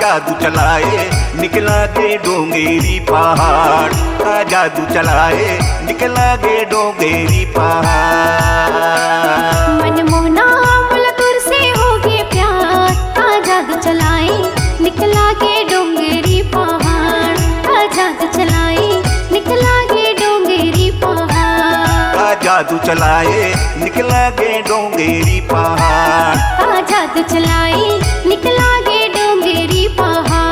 जादू चलाए निकला गे डोंगेरी पहाड़ का जादू चलाए निकला गे डोंगेरी पहाड़। मनमोहना मुलतुर से हो गए प्यार का जादू चलाए निकला गे डोंगेरी पहाड़ का जादू चलाए निकला गे डोंगेरी पहाड़ का जादू चलाए निकला गे डोंगेरी पहाड़ का जादू चलाए निकला गे डोंगेरी पहाड़।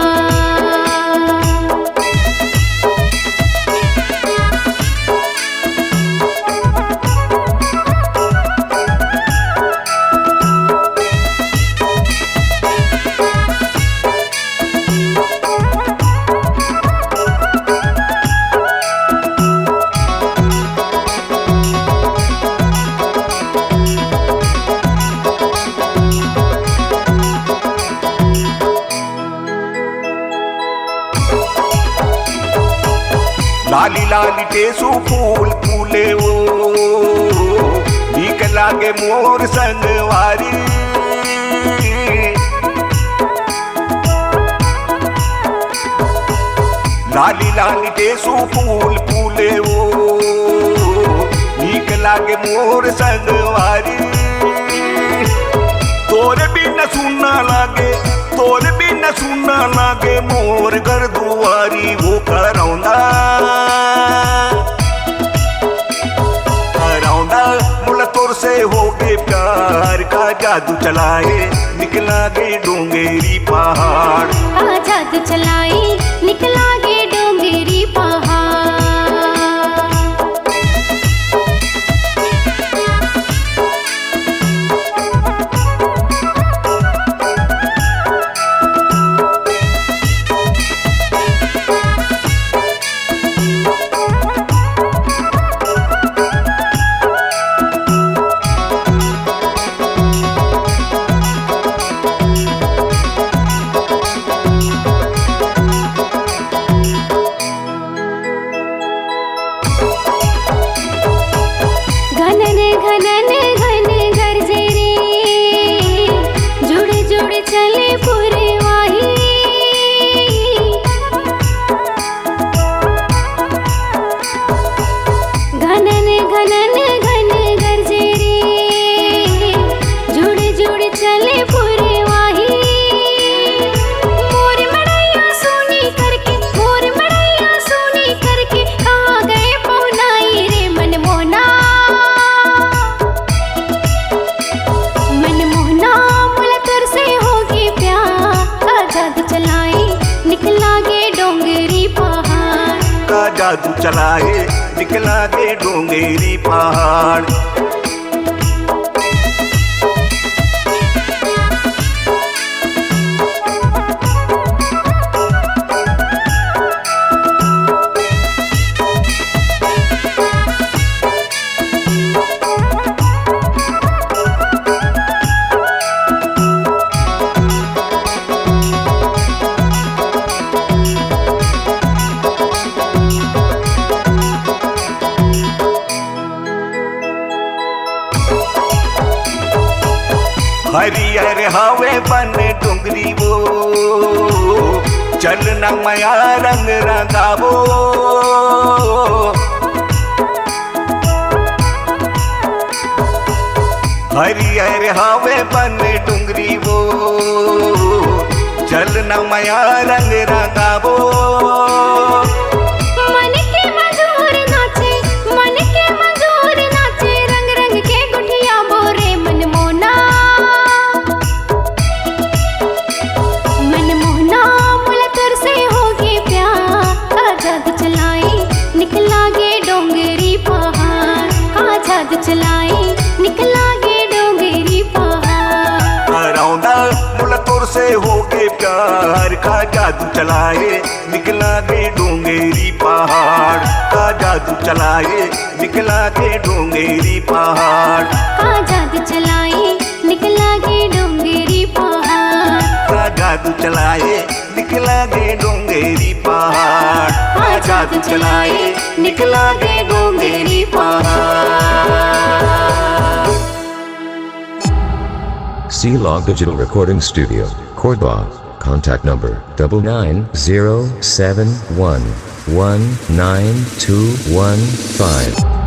लाली लाली टेसू फूल फूले वो भीख लागे मोर संगवारी। लाली लाली टेसू फूल फूले वो भीख लागे मोर संगवारी। तोरे भी न सुनना लागे तोरे भी न सुनना लागे मोर घर दुआरी वो करौंदा मुला तोर से हो गए प्यार का जादू चलाए निकला गे डोंगेरी पहाड़ का जादू चलाए निकला गे डोंगेरी पहाड़। जादू चलाए निकला गे डोंगेरी पहाड़। हरियर हवे बन डोंगरी वो चलना मया रंग रंगावो। हरियर हवे बन डोंगरी वो चलना मया रंग रंगावो। से हो के प्यार का जादू चलाए निकला गे डोंगेरी पहाड़ का जादू चलाए निकला गे डोंगेरी पहाड़ का जादू चलाए निकला गे डोंगेरी पहाड़ का जादू चलाए निकला गे डोंगेरी पहाड़ का जादू चलाए निकला गे डोंगेरी पहाड़। C-Log Digital Recording Studio, Cordoba, Contact number 99071192115.